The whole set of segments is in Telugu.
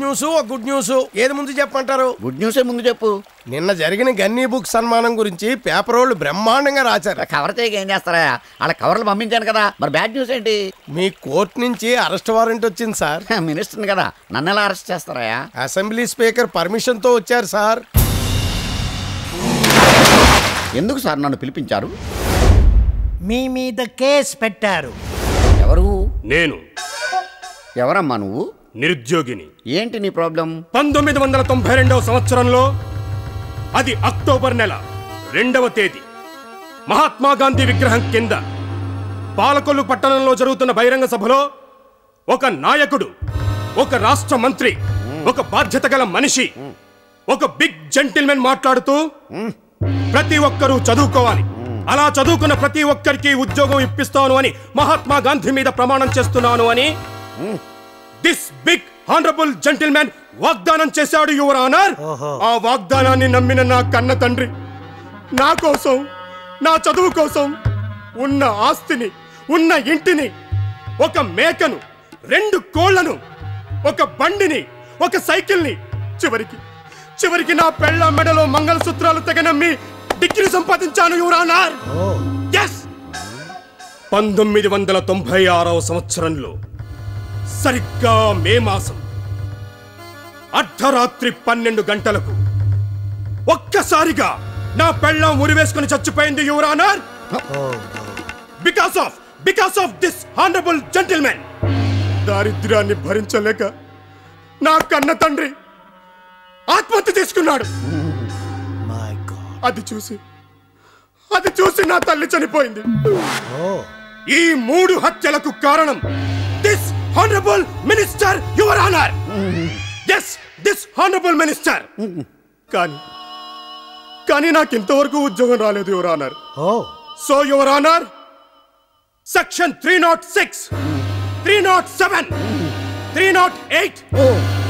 న్యూస్ ఒక గుడ్ న్యూస్. ఏది ముందు చెప్పంటారు? గుడ్ న్యూస్ ముందు చెప్పు. నిన్న జరిగిన గన్నీ బుక్ సన్మానం గురించి పేపర్ వాళ్ళు బ్రహ్మాండంగా రాశారు. కవర్ చేయక ఏం చేస్తారా? అలా కవర్లు పంపించాను కదా. మరి బ్యాడ్ న్యూస్ ఏంటి? మీ కోర్టు నుంచి అరెస్ట్ వారెంట్ వచ్చింది సార్. మినిస్టర్ కదా, నన్ను ఎలా అరెస్ట్ చేస్తారా? అసెంబ్లీ స్పీకర్ పర్మిషన్ తో వచ్చారు సార్. ఎందుకు సార్ నన్ను పిలిపించారు? మీ మీద కేసు పెట్టారు. ఎవరు? నేను. ఎవరమ్మా నువ్వు? నిరుద్యోగిని. ఏంటి నీ ప్రాబ్లం? 1992వ సంవత్సరంలో అది అక్టోబర్ నెల 2వ తేదీ మహాత్మా గాంధీ విగ్రహం కింద పాలకొల్లు పట్టణంలో జరుగుతున్న బహిరంగ సభలో ఒక నాయకుడు, ఒక రాష్ట్ర మంత్రి, ఒక బాధ్యత గల మనిషి, ఒక బిగ్ జెంటిల్మెన్ మాట్లాడుతూ ప్రతి ఒక్కరూ చదువుకోవాలి, అలా చదువుకున్న ప్రతి ఒక్కరికి ఉద్యోగం ఇప్పిస్తాను అని మహాత్మా గాంధీ మీద ప్రమాణం చేస్తున్నాను అని దిస్ బిగ్ హానరబుల్ జెంటిల్మెన్ వాగ్దానం చేశాడు యువర్ ఆనర్. ఆ వాగ్దానాన్ని నమ్మిన నా కన్న తండ్రి నా కోసం, నా చదువు కోసం ఉన్న ఆస్తిని, ఉన్న ఇంటిని, ఒక మేకను, 2 కోళ్లను, ఒక బండిని, ఒక సైకిల్ని, చివరికి నా పెళ్ళ మెడలో మంగళసూత్రాలు తెగనమ్మి డిగ్రీ సంపాదించాను యువర్ ఆనర్. yes 1996వ సంవత్సరంలో సరిగ్గా మే మాసం అర్ధరాత్రి 12 గంటలకు ఒక్కసారిగా నా పెళ్ళం ఉరివేసుకుని చచ్చిపోయింది your honour. Because of this honourable gentlemen. దారిద్ర్యాన్ని భరించలేక నా కన్న తండ్రి ఆత్మహత్య చేసుకున్నాడు. అది చూసి నా తల్లి చనిపోయింది. ఈ 3 హత్యలకు కారణం this honourable minister your honour. yes this honourable minister. కానీ నాకు ఇంతవరకు ఉద్యోగం రాలేదు your honour. So your honour, section 306, 307, 308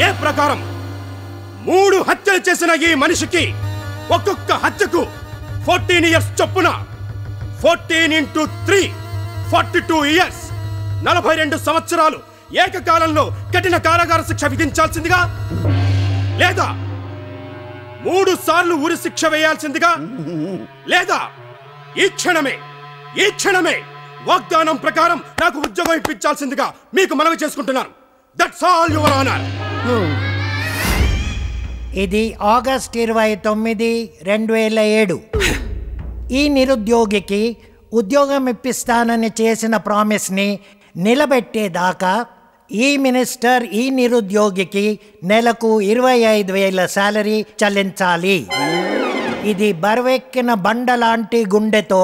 ఏ ప్రకారం 3 హత్యలు చేసిన ఈ మనిషికి ఒక్కొక్క హత్యకు 14 ఇయర్స్ చొప్పున 14 into 3 42 ఇయర్స్ 42 సంవత్సరాలు ఏకకాలంలో కఠిన కారాగార శిక్ష విధించాల్సిందిగా, లేదా 3 సార్లు ఉరి శిక్ష వేయాల్సిందిగా, లేదా ఈ క్షణమే వాగ్దానం ప్రకారం నాకు ఉద్యోగం ఇప్పించాల్సిందిగా మీకు మనవి చేసుకుంటున్నాను. That's all your honour. ఇది ఆగస్ట్ 29, 2007. ఈ నిరుద్యోగికి ఉద్యోగం ఇప్పిస్తానని చేసిన ప్రామిస్ని నిలబెట్టేదాకా ఈ మినిస్టర్ ఈ నిరుద్యోగికి నెలకు 25,000 శాలరీ చెల్లించాలి. ఇది బరువెక్కిన బండ లాంటి గుండెతో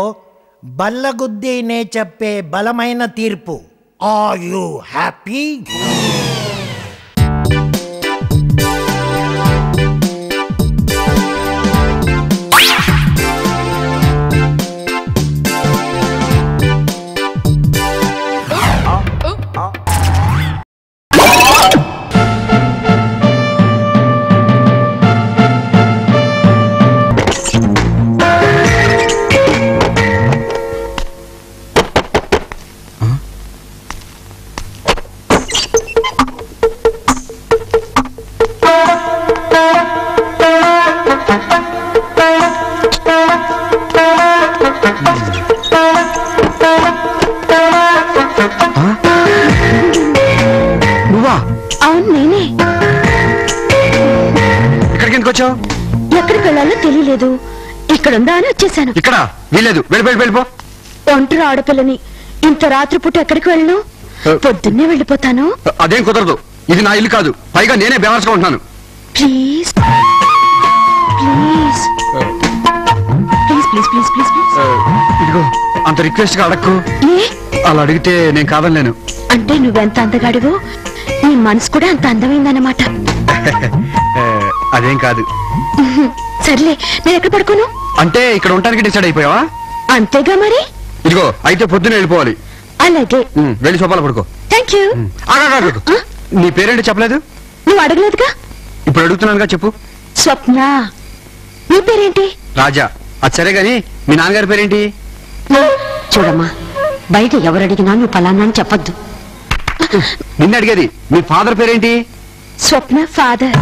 బల్లగుద్దీనే చెప్పే బలమైన తీర్పు. Are you happy? ఎక్కడికి వెళ్ళాలో తెలియలేదు. ఇక్కడుందా అని వచ్చేసాను. ఇక్కడ వీలేదు, వెళ్ళిపో. ఒంటరి ఆడపిల్లని ఇంత రాత్రిపూట ఎక్కడికి వెళ్ళను? పొద్దున్నే వెళ్ళిపోతాను. అదేం కుదరదు, ఇది నా ఇల్లు కాదు. పైగా నేనే బేవర్స్గా ఉంటున్నాను. ప్లీజ్ ఇదిగో, అంత రిక్వెస్ట్ గా అడక్కు. అలా అడిగితే నేను కాదనలేను. అంటే నువ్వెంత అందగాడివో నీ మనసు కూడా అంత అందమైందన్నమాట. అదేం కాదు. సర్లే, నేను ఎక్కడ పడుకోను? అంటే ఇక్కడ ఉండడానికి డిసైడ్ అయిపోయావా? అంతేగా మరి. ఇదిగో, అయితే పొద్దున్నే వెళ్ళిపోవాలి. అలాగే, వెళ్ళి సోపాలో పడుకో. Thank you. నీ పేరేంటి చెప్పలేదు? నువ్వు అడగలేదుగా. ఇప్పుడు అడుగుతున్నానుగా, చెప్పు. స్వప్న. నీ పేరేంటి? రాజా. అది సరే గాని మీ నాన్నగారి పేరేంటి? చూడమ్మా, బయట ఎవరు అడిగినా నువ్వు పలానా అని చెప్పొద్దు. నిన్ను అడిగేది. మీ ఫాదర్ పేరేంటి? స్వప్న ఫాదర్.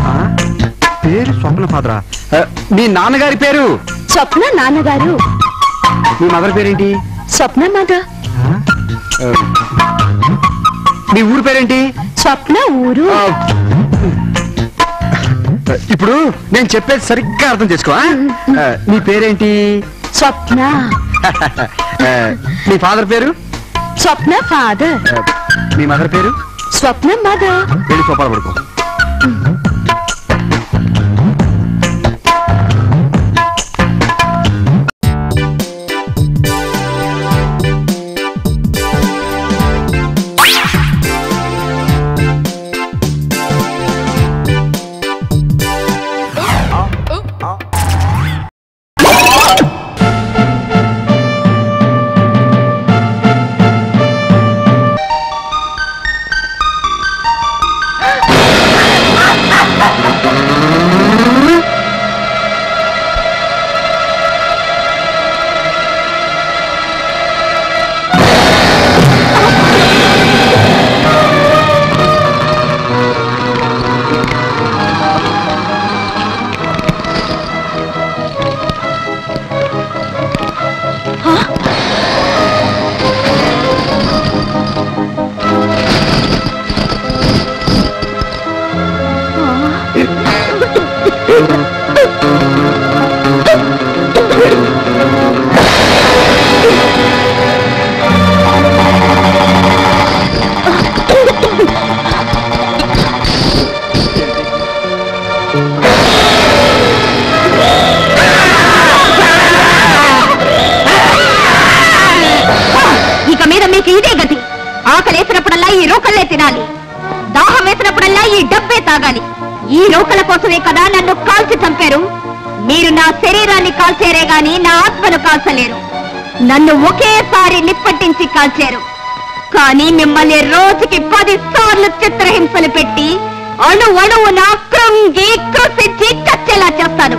పేరు స్వప్న ఫాదరా? మీ నాన్నగారి పేరు? స్వప్న నాన్నగారు. మీ మదర్ పేరేంటి? స్వప్న మదర్. మీ ఊరు పేరేంటి? స్వప్న ఊరు. ఇప్పుడు నేను చెప్పేది సరిగ్గా అర్థం చేసుకో. మీ పేరేంటి? స్వప్న. మీ ఫాదర్ పేరు? స్వప్న ఫాదర్. మీ మదర్ పేరు? స్వప్న మదర్. వెళ్ళి సోపాలు పడుకో. ఆకలేసినప్పుడల్లా ఈ రోకల్లే తినాలి, దాహం వేసినప్పుడల్లా ఈ డబ్బే తాగాలి. ఈ రోకల కోసమే కదా నన్ను కాల్చి చంపారు. మీరు నా శరీరాన్ని కాల్చేరే గాని నా ఆత్మను కాల్చలేరు. నన్ను ఒకేసారి నిప్పట్టించి కాల్చారు, కానీ మిమ్మల్ని రోజుకి 10 సార్లు చిత్రహింసలు పెట్టి అణువున కృంగి కృషించి చచ్చేలా చేస్తాను.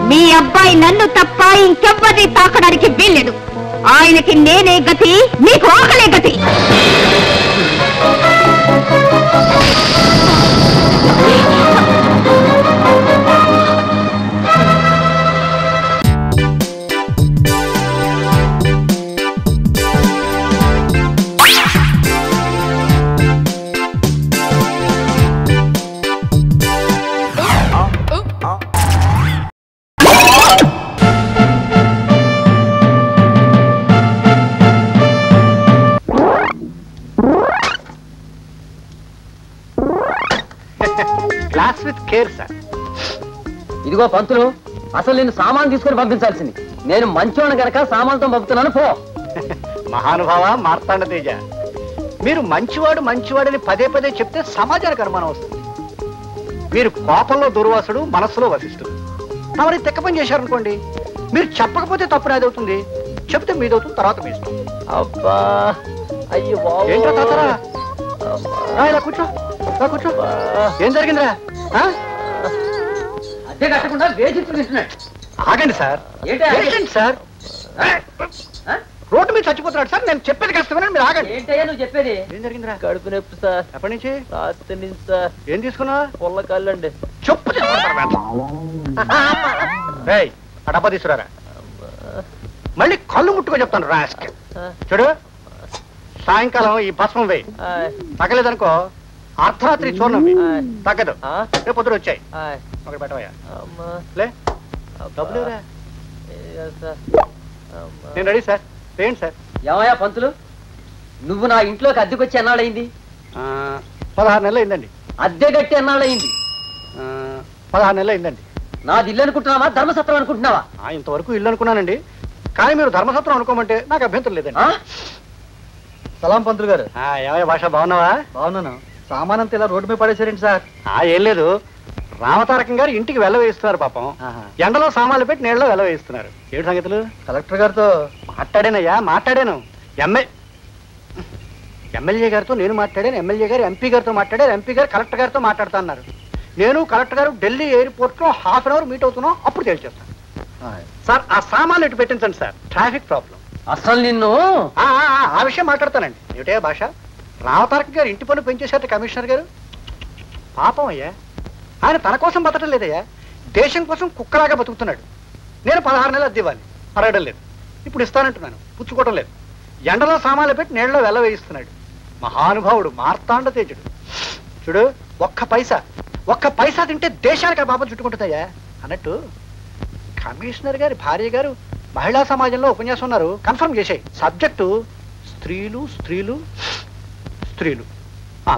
మీ అబ్బాయి నన్ను తప్ప ఇంకెవ్వరిని తాకడానికి వీల్లేదు. ఆయనకి నేనే గతి, మీకు ఆకలే గతి. ఇదిగో పంతులు, అసలు నేను సామాన్ తీసుకుని పంపించాల్సింది. నేను మంచోడు గనక సామాన్తో పంపుతున్నాను, పో. మహానుభావ మార్తాండ తేజ, మీరు మంచివాడు మంచివాడని పదే పదే చెప్తే సమాజానికి అనుమానం వస్తుంది. మీరు కోపంలో దుర్వాసుడు, మనస్సులో వశిష్ఠుడు. తమరి తెక్క పని చేశారనుకోండి, మీరు చెప్పకపోతే తప్పు నాది అవుతుంది, చెప్తే మీదవుతుంది, తర్వాత మీ ఇష్టం. అబ్బా అయ్యో ఏంటో తాతరా, ఇలా కూర్చో, కూర్చో. ఏం జరిగిందిరా? అదే కట్టకుండా వేధిస్తున్నాడు. ఆగండి సార్, ఏంటండి సార్, రోడ్డు మీద చచ్చిపోతున్నాడు సార్. నేను చెప్పేది కష్టమని మీరు ఆగండి. ఏంటయ్యా నువ్వు చెప్పేది? ఏం జరిగిందిరా? కడుపు నొప్పి సార్. ఎప్పటి నుంచి? రాత్రి నుంచి సార్. ఏం తీసుకున్నా? పొల్ల కాళ్ళండి. చెప్పు ఆ డబ్బా తీసుకురారా. మళ్ళీ కళ్ళు ముట్టుకో చెప్తాను రాస్క్. చూడు, సాయంకాలం ఈ భస్మం వేయి, తగ్గలేదనుకో అర్ధరాత్రి చూర్ణం తగ్గదు. రేపు పొద్దున వచ్చాయి ఒకటి పెట్టవయ్యా. లే డబ్బులు నేను రెడీ సార్. ఏంటి సార్? ఏమయ్యా పంతులు, నువ్వు నా ఇంట్లోకి అద్దెకొచ్చి ఎన్నాళ్ళయింది? 16 నెలలు అయిందండి. అద్దె గట్టి ఎన్నాళ్ళయింది? 16 నెలలు అయిందండి. నాది ఇల్లు అనుకుంటున్నావా, ధర్మసత్రం అనుకుంటున్నావా? ఇంతవరకు ఇల్లు అనుకున్నానండి, కానీ మీరు ధర్మసత్రం అనుకోమంటే నాకు అభ్యంతరం లేదండి. సలాం పంతులు గారు. ఏమయ్య భాష, బాగున్నావా? బాగున్నాను. సామానంతా ఇలా రోడ్డు మీద పడేసారేంటి సార్? ఏం లేదు, రామతారకం గారు ఇంటికి వెళ్ళవేయిస్తున్నారు పాపం. ఎండలో సామాన్లు పెట్టి నీళ్ళలో వెళ్ళవేయిస్తున్నారు. ఏడు సంగతులు? కలెక్టర్ గారితో మాట్లాడానయ్యా, మాట్లాడాను. ఎమ్మెల్యే గారితో నేను మాట్లాడాను, ఎమ్మెల్యే గారు ఎంపీ గారితో మాట్లాడారు, ఎంపీ గారు కలెక్టర్ గారితో మాట్లాడుతున్నారు. నేను కలెక్టర్ గారు ఢిల్లీ ఎయిర్పోర్ట్ లో ½ అవర్ మీట్ అవుతున్నాం, అప్పుడు తేల్చేస్తాను. సార్ ఆ సామాన్లు ఇటు పెట్టించండి సార్, ట్రాఫిక్ ప్రాబ్లం. అసలు నిన్ను ఆ విషయం మాట్లాడతానండి. ఏమిటే భాష, రామతారక గారు ఇంటి పన్ను పెంచేశారు కమిషనర్ గారు. పాపం అయ్యా, ఆయన తన కోసం బతకడం లేదయ్యా, దేశం కోసం కుక్కలాగా బతుకుతున్నాడు. నేను 16 నెలలు అద్దె ఇవ్వాలి, అడగడం లేదు. ఇప్పుడు ఇస్తానంటున్నాను, పుచ్చుకోవడం లేదు. ఎండలో సామాన్లు పెట్టి నీళ్ళలో వెల్ల వేయిస్తున్నాడు. మహానుభావుడు, మార్తాండ తేజుడు. చూడు, ఒక్క పైసా తింటే దేశానికి ఆ పాపం చుట్టుకుంటుందయ్యా అన్నట్టు. కమిషనర్ గారి భార్య గారు మహిళా సమాజంలో ఉపన్యాసం ఉన్నారు, కన్ఫర్మ్ చేసాయి. సబ్జెక్టు స్త్రీలు స్త్రీలు స్త్రీలు.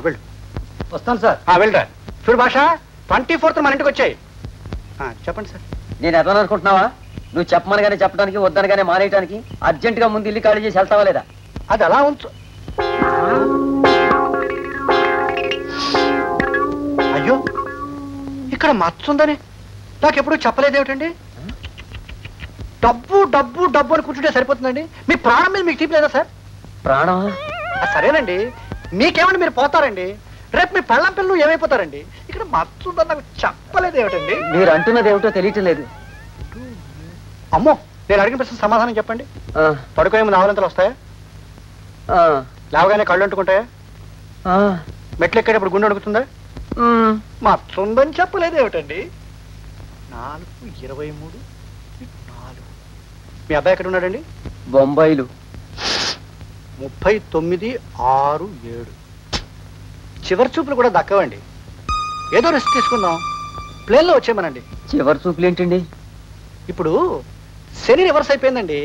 వెళ్ళు. వస్తాను సార్. వెళ్ళరా. చూడు భాష, 24th మన ఇంటికి వచ్చాయి. చెప్పండి సార్. నేను ఎట్లా అనుకుంటున్నావా? నువ్వు చెప్పమనగానే చెప్పడానికి, వద్దనగానే మానేయడానికి అర్జెంటుగా ముందు ఇల్లు ఖాళీ చేసి వెళ్తావా లేదా? అది అలా ఉంచు. అయ్యో, ఇక్కడ మచ్చుందని నాకెప్పుడు చెప్పలేదేమిటండి? డబ్బు డబ్బు డబ్బు అని కూర్చుంటే సరిపోతుందండి? మీ ప్రాణం మీద మీకు తీపి లేదా సార్? ప్రాణం సరేనండి, మీకేమండి, మీరు పోతారండి. రేపు మీ పెళ్ళం పిల్లలు ఏమైపోతారండి? ఇక్కడ మచ్చుందని నాకు చెప్పలేదేమిటండి? మీరు అంటున్నది ఏమిటో తెలియటం లేదు. అమ్మో, నేను అడిగిన ప్రశ్న సమాధానం చెప్పండి. పడుకునే ముందు ఆవలింతలు వస్తాయా? లేవగానే కళ్ళు అంటుకుంటాయా? మెట్లు ఎక్కేటప్పుడు గుండె అడుగుతుందా? మచ్చుందని చెప్పలేదేమిటండి? 4:23 మీ అబ్బాయి ఎక్కడ ఉన్నాడండి? బొంబాయిలు. 39:6:7 చివరి చూపులు కూడా దక్కవండి. ఏదో రిస్క్ తీసుకుందాం, ప్లేన్లో వచ్చేయమనండి. చివరి చూపులు ఏంటండి? ఇప్పుడు శని రివర్స్ అయిపోయిందండి.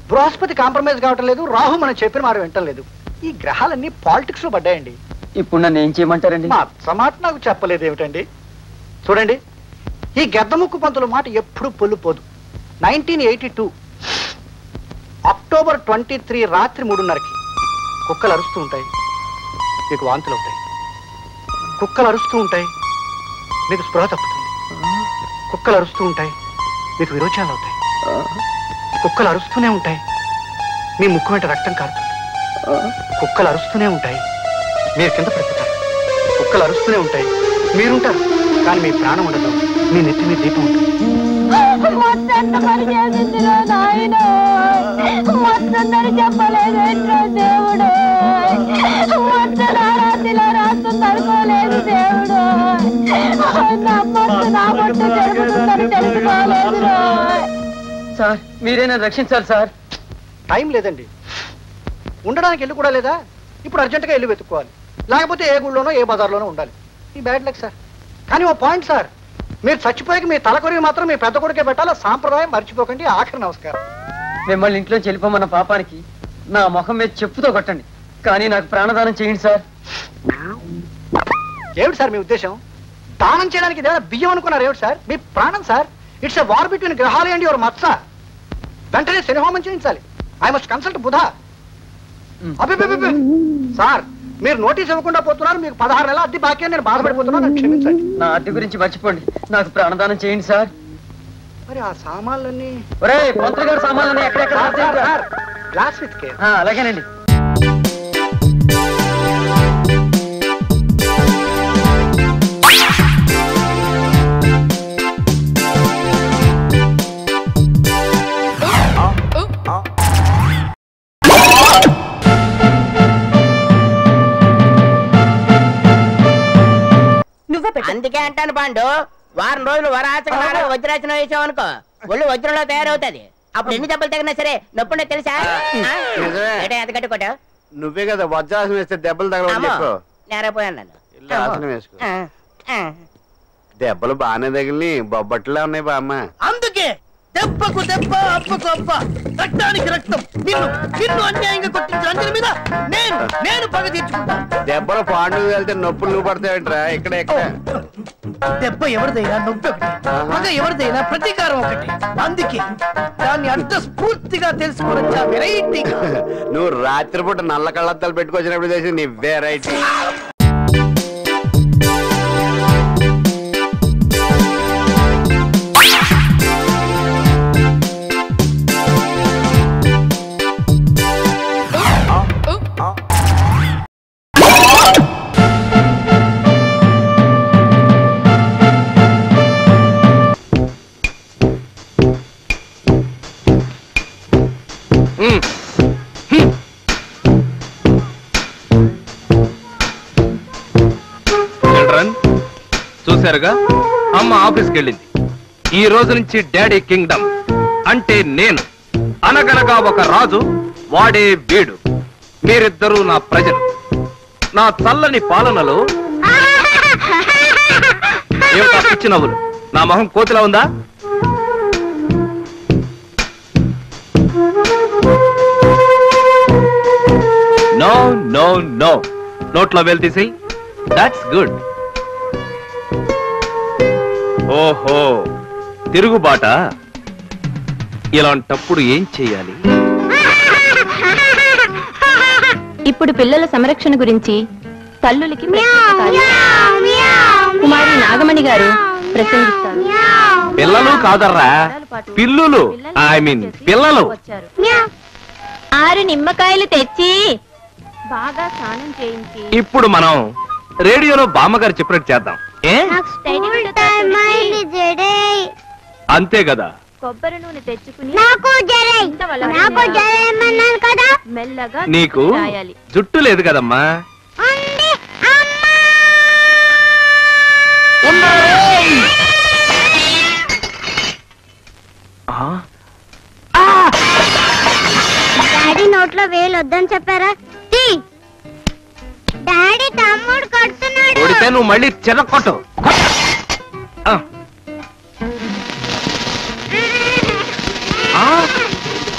బృహస్పతి కాంప్రమైజ్ కావటం లేదు, రాహు మనం చెప్పిన మాట వింటం లేదు. ఈ గ్రహాలన్నీ పాలిటిక్స్ లో పడ్డాయండి. ఇప్పుడు నన్ను ఏం చేయమంటారండి? మాట నాకు చెప్పలేదు ఏమిటండి? చూడండి, ఈ గెద్దముక్కు పంతుల మాట ఎప్పుడు పొల్లుపోదు. 1982 అక్టోబర్ 23 రాత్రి 3:30కి కుక్కలు అరుస్తూ ఉంటాయి, మీకు వాంతులు అవుతాయి. కుక్కలు అరుస్తూ ఉంటాయి, మీకు స్పృహ తప్పుతుంది. కుక్కలు అరుస్తూ ఉంటాయి, మీకు విరోచనాలు అవుతాయి. కుక్కలు అరుస్తూనే ఉంటాయి, మీ ముక్కు వెంట రక్తం కారుతుంది. కుక్కలు అరుస్తూనే ఉంటాయి, మీరు కింద పడిపోతారు. కుక్కలు అరుస్తూనే ఉంటాయి, మీరుంటారు కానీ మీ ప్రాణం ఉండదు, మీ నెత్తి మీ దీపం ఉంటుంది. చెప్పలేదు దేవుడు, రాస్తున్నారు దేవుడు, సార్ మీరే నన్ను రక్షించాలి సార్. టైం లేదండి, ఉండడానికి ఇల్లు కూడా లేదా? ఇప్పుడు అర్జెంటుగా ఇల్లు వెతుక్కోవాలి, లేకపోతే ఏ గుళ్ళోనో ఏ బజార్లోనో ఉండాలి. ఈ బ్యాడ్ లక్ సార్. కానీ ఓ పాయింట్ సార్, మీరు చచ్చిపోయాక మీ తలకొరివి మాత్రం మీ పెద్ద కొడుకే పెట్టాలి. సాంప్రదాయం మర్చిపోకండి. ఆఖరి నమస్కారం. మిమ్మల్ని ఇంట్లో చెల్లిపోమన్న పాపానికి నా ముఖం మీద చెప్పుతో కొట్టండి, కానీ నాకు ప్రాణదానం చేయండి సార్. ఏమిటి సార్ మీ ఉద్దేశం? దానం చేయడానికి ఏదైనా బియ్యం అనుకున్నారు ఏమిటి సార్? మీ ప్రాణం sir. It's a war between గ్రహాలు అండ్ యువర్ మత్స. వెంటనే శనిహోమం చేయించాలి. I must consult Budha. Sir, మీరు నోటీస్ ఇవ్వకుండా పోతున్నారు. మీకు 16 నెలల అద్దె బాకీ అని నేను బాధపడిపోతున్నాను, నన్ను క్షమించండి. నా అద్దె గురించి మర్చిపోండి, నాకు ప్రాణదానం చేయండి సార్. మరి ఆ సామాన్లన్నీ పంతులు గారి సామాన్లన్నీ ఎక్కడెక్కడ? Glass with care. అలాగేనండి. అందుకే అంటాను పాండు, వారం రోజులు వరాచకం వజ్రాసనం వేసావు అనుకో, ఒళ్ళు వజ్రంలో తయారవుతుంది. అప్పుడు ఎన్ని దెబ్బలు తగినా సరే నొప్పుండే తెలుసా? ఎంత కట్టుకోట నువ్వే కదా వజ్రాసనం వేస్తే దెబ్బలు తగలవు. నేరపోయాను నన్ను. వేసుకో. దెబ్బలు బాగానే తగిలి బొబ్బట్లా ఉన్నాయి బామ్మ. అందుకే దెబ్బకు దెబ్బ, అప్పకు అప్ప, రక్తానికి రక్తం. నిన్ను అన్యాయంగా కొట్టించిన అందరి మీద నేను పగ తీర్చుకుంటాను. దెబ్బలు పాండు వెళ్తే నొప్పులు నువ్వు పడతాయంటరా. ఇక్కడ దెబ్బ ఎవరిదైనా నొప్పి ఒకటి, పగ ఎవరిదైనా ప్రతీకారం ఒకటి. అందుకే దాన్ని అంత స్ఫూర్తిగా తెలుసుకోవడం వెరైటీ. నువ్వు రాత్రిపూట నల్ల కళ్ళద్దాలు పెట్టుకొచ్చినప్పుడు చేసి నీ వెరైటీ. చూశారుగా, అమ్మ ఆఫీస్కి వెళ్ళింది. ఈ రోజు నుంచి డాడీ కింగ్డమ్ అంటే నేను, అనగనగా ఒక రాజు, వాడే వీడు. మీరిద్దరూ నా ప్రజలు. నా చల్లని పాలనలో ఏమిటా పిచ్చి నవ్వులు? నా మొహం కోతిలా ఉందా? నో నో నో, నోట్లో వేలు తీసి. That's good. ఓహో, తిరుగుబాట. ఇలాంటప్పుడు ఏం చెయ్యాలి? ఇప్పుడు పిల్లల సంరక్షణ గురించి తల్లులకి కుమారి నాగమణి గారు ప్రసంగిస్తారు. పిల్లలు కాదర్రా, పిల్లులు. ఐ మీన్ పిల్లలు. 6 నిమ్మకాయలు తెచ్చి బాగా స్నానం చేయించి ఇప్పుడు మనం రేడియోలో బామ్మగారు చెప్పినట్టు చేద్దాం. ఏ అంతే కదా. కొబ్బరి నూనె తెచ్చుకుని మెల్లగా నీకు జుట్టు లేదు కదమ్మా. డాడీ నోట్లో వేలు వద్దని చెప్పారా? డాడీ తమ్ముడు కొడుతున్నాడు. కొడితే నువ్వు మళ్ళీ చెరక్కొట్టు.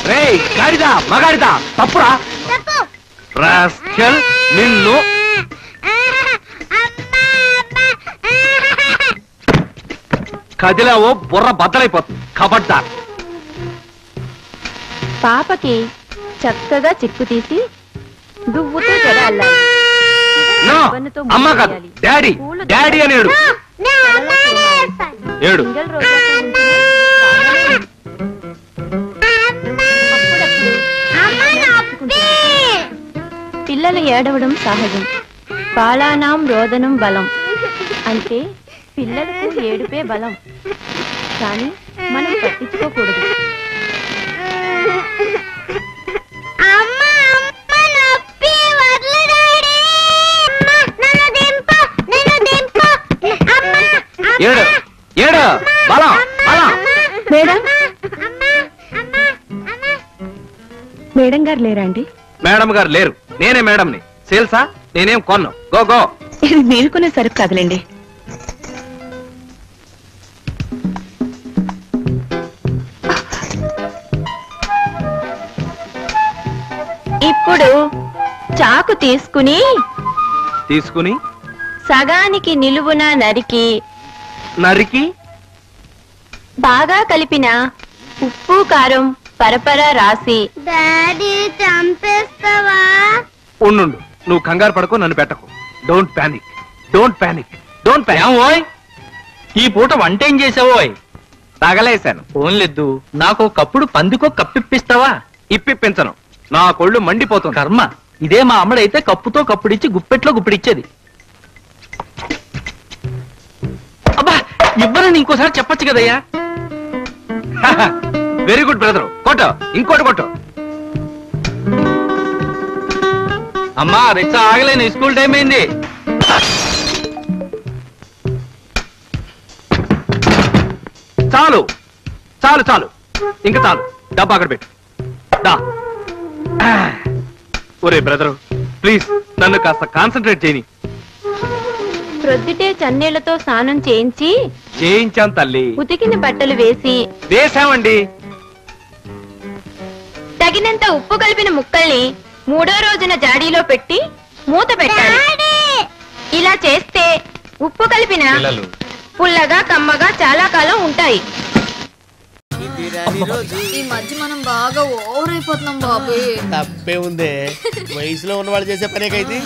రేయ్ గాడిదా, మగాడిదా, తప్పురా. రాస్కెల్, నిన్ను. కదిలావో బుర్ర బద్దలైపోతుంది. కబడ్డా. పాపకి చక్కగా చిక్కు తీసి దువ్వుతో జడ అల్లాలి. అమ్మ కాదు, డాడీ. డాడీ అని ఏడు. ఏడు. పిల్లలు ఏడవడం సహజం. బాలానాం రోదనం బలం. అంటే పిల్లలకు ఏడుపే బలం. కానీ మనం పట్టించుకోకూడదు. ఏడు ఏడు బలం బలం. మేడం, మేడం గారు లేరా అండి? మేడం గారు లేరు, నేనే మేడంని. సేల్సా? నేనేం కొన్ను. Go go. ఇది మీరు కొనే సరుకు కాదులేండి. ఇప్పుడు చాకు తీసుకుని సగానికి నిలువున నరికి బాగా కలిపిన ఉప్పు కారం పరపర రాసి. డాడీ చంపేస్తావా? ఉండు, నువ్వు కంగారు పడకు, నన్ను పెట్టకు. Don't panic, don't panic, don't panic. ఓయ్, ఈ పూట వంట ఏం చేసావోయ్? తగలేశాను. ఫోన్లేదు, నాకు కప్పుడు పందికో కప్పిప్పిస్తావా? ఇప్పిప్పించను, నా కొళ్ళు మండిపోతుంది. కర్మ, ఇదే మా అమ్మడైతే కప్పుతో కప్పుడిచ్చి గుప్పెట్లో గుప్పిడిచ్చేది. అబ్బా, ఇవ్వరని ఇంకోసారి చెప్పొచ్చు కదయ్యా. వెరీ గుడ్ బ్రదరు, కొట్టు, ఇంకోటి కొట్టు. అమ్మా రిక్షా ఆగలేను, స్కూల్ టైం అయింది. చాలు చాలు చాలు, ఇంకా చాలు. డబ్బా అక్కడ పెట్టు. దా. ఒరే బ్రదరు, ప్లీజ్ నన్ను కాస్త కాన్సన్ట్రేట్ చేయని. ప్రొద్దుటే చన్నీళ్లతో స్నానం చేయించాను తల్లి. ఉతికిన బట్టలు వేసామండి. తగినంత ఉప్పు కలిపిన ముక్కల్ని 3వ రోజున జాడీలో పెట్టి మూత పెట్టాలి. ఇలా చేస్తే ఉప్పు కలిపిన పుల్లగా కమ్మగా చాలా కాలం ఉంటాయి. ఈ మధ్య మనం బాగా ఓవర్ అయిపోతున్నాం బాబు. తప్పే ఉందే, వయసులో ఉన్న వాళ్ళు చేసే పనేకైతే.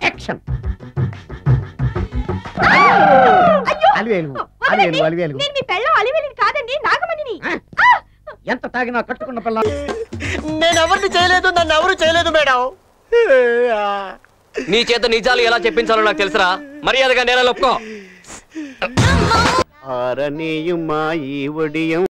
యాక్షన్. కాదండి, నాగమణిని. ఎంత తాగినా కట్టుకున్న పిల్ల. నేను ఎవరిని చేయలేదు, నన్ను ఎవరు చేయలేదు మేడం. నీ చేత నిజాలు ఎలా చెప్పించాలో నాకు తెలుసురా. మర్యాదగా నేల ఒప్పుకో. ఆరనీయుమా ఈ ఒడియం